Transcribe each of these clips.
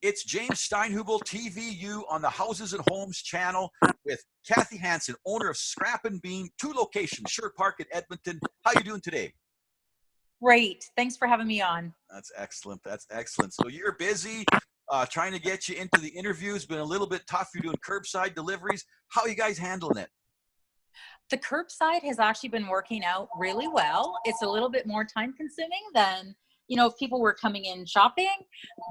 It's James Steinhubel, TVU, on the Houses and Homes channel with Kathy Hanson, owner of Scrap and Bean, 2 locations, Sherwood Park and Edmonton. How you doing today? Great. Thanks for having me on. That's excellent. That's excellent. So you're busy trying to get you into the interviews. Been a little bit tough. You're doing curbside deliveries. How are you guys handling it? The curbside has actually been working out really well. It's a little bit more time consuming than, if people were coming in shopping,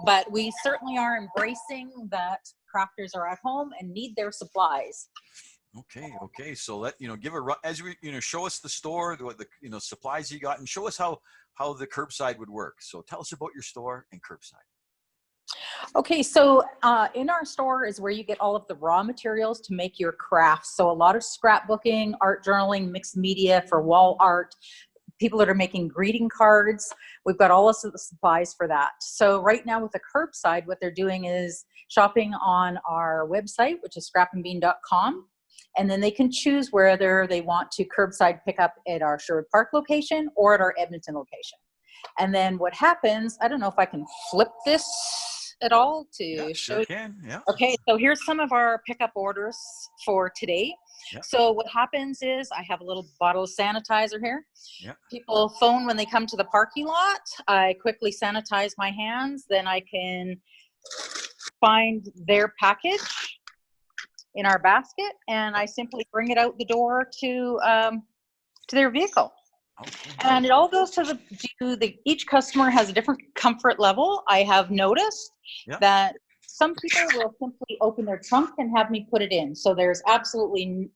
but we certainly are embracing that crafters are at home and need their supplies. Okay. So give as we show us the store, the supplies you got, and show us how the curbside would work. So tell us about your store and curbside. Okay, so in our store is where you get all of the raw materials to make your crafts. So a lot of scrapbooking, art journaling, mixed media for wall art, people that are making greeting cards. We've got all of the supplies for that. So right now with the curbside, what they're doing is shopping on our website, which is srapandbean.com. And then they can choose whether they want to curbside pick up at our Sherwood Park location or at our Edmonton location. And then what happens, I don't know if I can flip this at all to show you. Can. Yeah. Okay, so here's some of our pickup orders for today. Yeah. So what happens is I have a little bottle of sanitizer here. Yeah. People phone when they come to the parking lot. I quickly sanitize my hands. Then I can find their package in our basket, and I simply bring it out the door to their vehicle. Okay. And it all goes to each customer has a different comfort level. I have noticed that some people will simply open their trunk and have me put it in. So there's absolutely,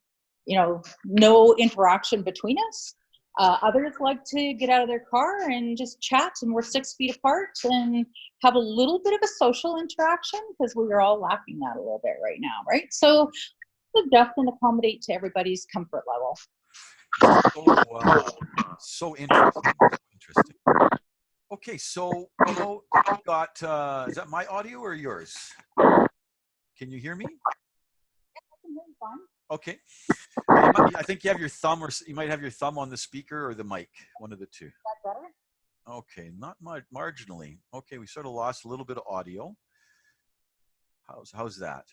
no interaction between us. Others like to get out of their car and just chat, and we're 6 feet apart and have a little bit of a social interaction because we are all lacking that a little bit right now, right? So we definitely accommodate to everybody's comfort level. So interesting. Okay, so you've got is that my audio or yours? Can you hear me? Yeah, I can hear you fine. Okay. I think you have your thumb, or you might have your thumb on the speaker or the mic, one of the two. Is that better? Okay, not marginally. Okay, we sort of lost a little bit of audio. How's that?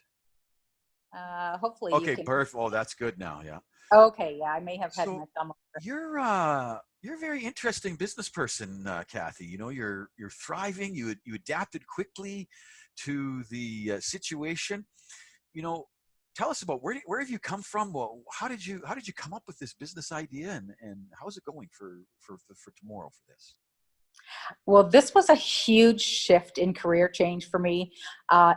Hopefully. Okay, perfect. Oh, that's good now. Yeah. Okay, yeah, I may have had my thumb over. You're a very interesting business person, Kathy. You're thriving. You adapted quickly to the situation. Tell us about where have you come from? Well, how did you come up with this business idea, and how's it going for tomorrow for this? Well, this was a huge shift in career change for me.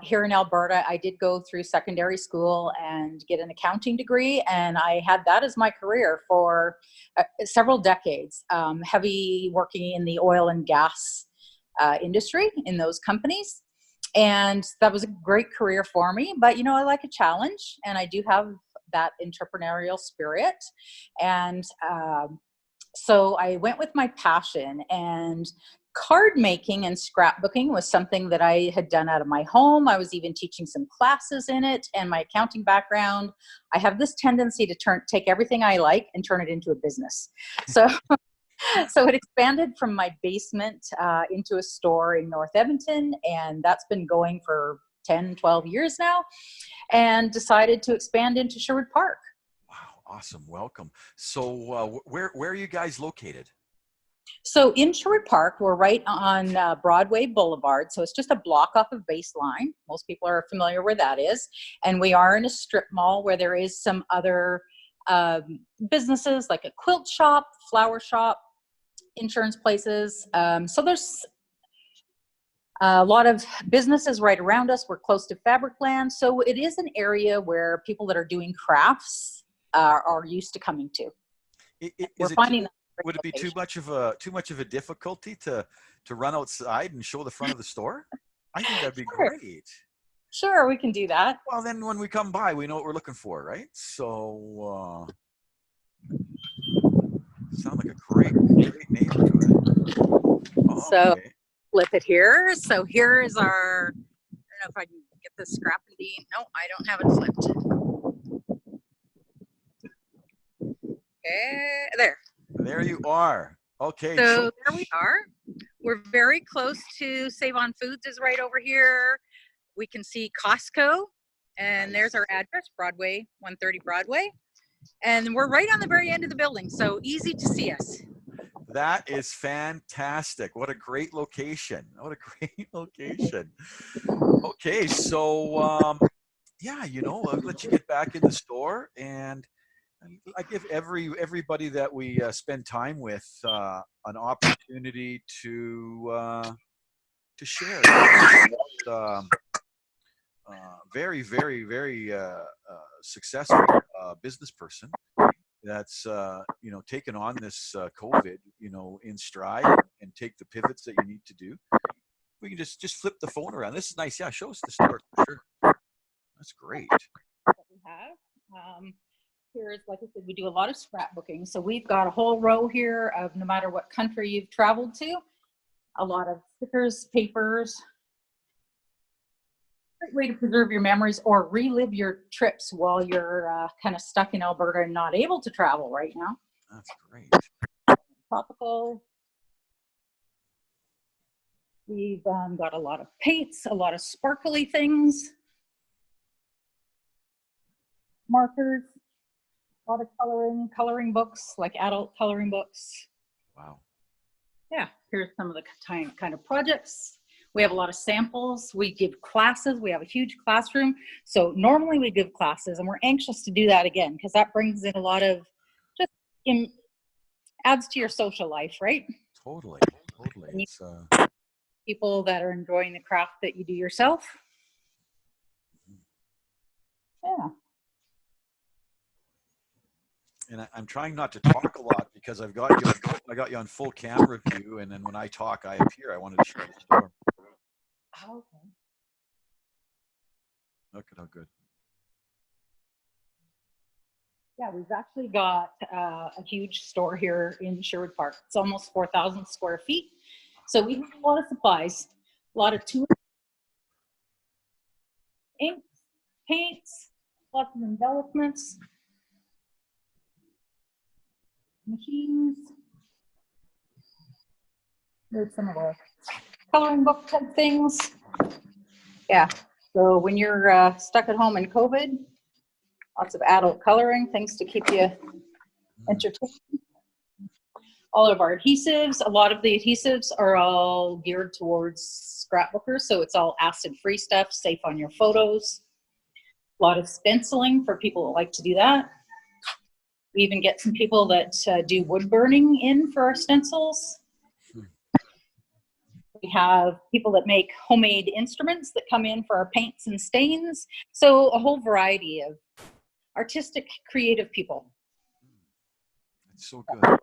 Here in Alberta, I did go through secondary school and get an accounting degree, and I had that as my career for several decades, heavy working in the oil and gas industry in those companies. And that was a great career for me. But, I like a challenge, and I do have that entrepreneurial spirit. And so I went with my passion, and card making and scrapbooking was something that I had done out of my home. I was even teaching some classes in it, and my accounting background, I have this tendency to take everything I like and turn it into a business. So it expanded from my basement into a store in North Edmonton, and that's been going for 10, 12 years now, and decided to expand into Sherwood Park. Awesome. Welcome. So where are you guys located? So in Sherwood Park, we're right on Broadway Boulevard. So it's just a block off of Baseline. Most people are familiar where that is. And we are in a strip mall where there is some other businesses like a quilt shop, flower shop, insurance places. So there's a lot of businesses right around us. We're close to Fabricland. So it is an area where people that are doing crafts are used to coming to. Would it be too much of a difficulty to run outside and show the front of the store? I think that'd be great. Sure, we can do that. Well, then when we come by, we know what we're looking for, right? So sound like a great name to it. Oh, so okay. Flip it here. So here is our, I don't know if I can get the scrap and bean. No, I don't have it flipped. Okay, there you are. Okay, so there we are. We're very close to Save On Foods is right over here. we can see Costco, and there's our address, Broadway, 130 Broadway. And we're right on the very end of the building, so easy to see us. That is fantastic. What a great location. What a great location. Okay, so yeah, I'll let you get back in the store, and I give everybody that we spend time with an opportunity to share. Very, very, very successful business person that's taken on this COVID in stride, and take the pivots that you need to do. We can just flip the phone around. This is nice. Yeah, show us the store for sure. That's great. That we have. Here's, like I said, we do a lot of scrapbooking. So we've got a whole row here of, no matter what country you've traveled to, a lot of stickers, papers. Great way to preserve your memories or relive your trips while you're kind of stuck in Alberta and not able to travel right now. That's great. Tropical. We've got a lot of paints, a lot of sparkly things, markers, a lot of coloring books, like adult coloring books. Wow. Yeah, here's some of the kind of projects. We have a lot of samples. We give classes. We have a huge classroom. So normally we give classes, and we're anxious to do that again, because that brings in a lot of adds to your social life, right? Totally. It's people that are enjoying the craft that you do yourself. Yeah. And I'm trying not to talk a lot because I got you on full camera view, and then when I talk, I appear. I wanted to show the store. Okay. Look at how good. Yeah, we've actually got a huge store here in Sherwood Park. It's almost 4,000 square feet. So we have a lot of supplies, a lot of tools, inks, paints, lots of embellishments, machines. There's some of the coloring book type things. Yeah, so when you're stuck at home in COVID, lots of adult coloring, things to keep you entertained. All of our adhesives, a lot of the adhesives are all geared towards scrapbookers, so it's all acid-free stuff, safe on your photos. A lot of stenciling for people that like to do that. We even get some people that do wood burning in for our stencils. We have people that make homemade instruments that come in for our paints and stains. So a whole variety of artistic, creative people. It's so good.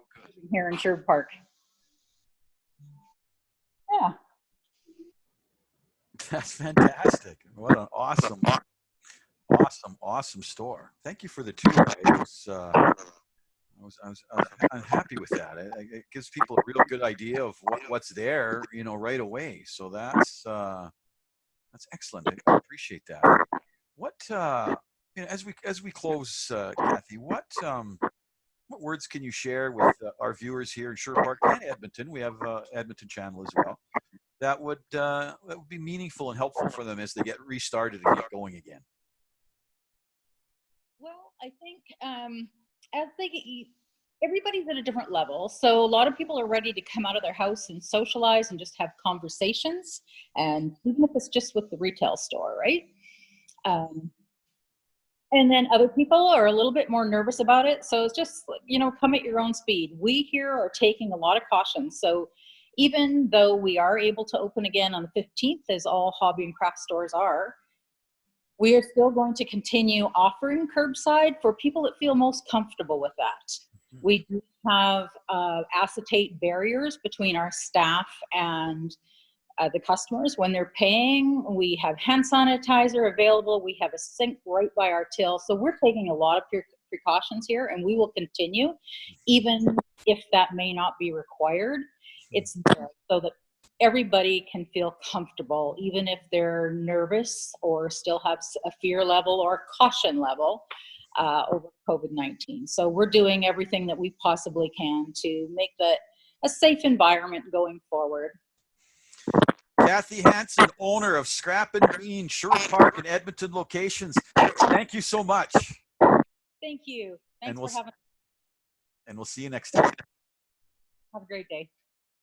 Here in Sherwood Park. Yeah. That's fantastic. What an awesome store. Thank you for the tour. I'm happy with that. It gives people a real good idea of what's there, right away. So that's excellent. I appreciate that. What as we close, Kathy, what words can you share with our viewers here in Sherwood Park and Edmonton? We have Edmonton channel as well. That would be meaningful and helpful for them as they get restarted and get going again. Well, I think as they get, everybody's at a different level. So a lot of people are ready to come out of their house and socialize and just have conversations. And even if it's just with the retail store, right? And then other people are a little bit more nervous about it. So it's just, come at your own speed. We here are taking a lot of caution. So even though we are able to open again on the 15th, as all hobby and craft stores are, we are still going to continue offering curbside for people that feel most comfortable with that. We do have acetate barriers between our staff and the customers when they're paying. We have hand sanitizer available. We have a sink right by our till. So we're taking a lot of precautions here, and we will continue, even if that may not be required. It's there so that everybody can feel comfortable, even if they're nervous or still have a fear level or a caution level over COVID-19. So we're doing everything that we possibly can to make that a safe environment going forward. Kathy Hanson, owner of Scrap and Bean, Sherwood Park and Edmonton locations. Thank you so much. Thank you. Thanks for having. And we'll see you next time. Have a great day.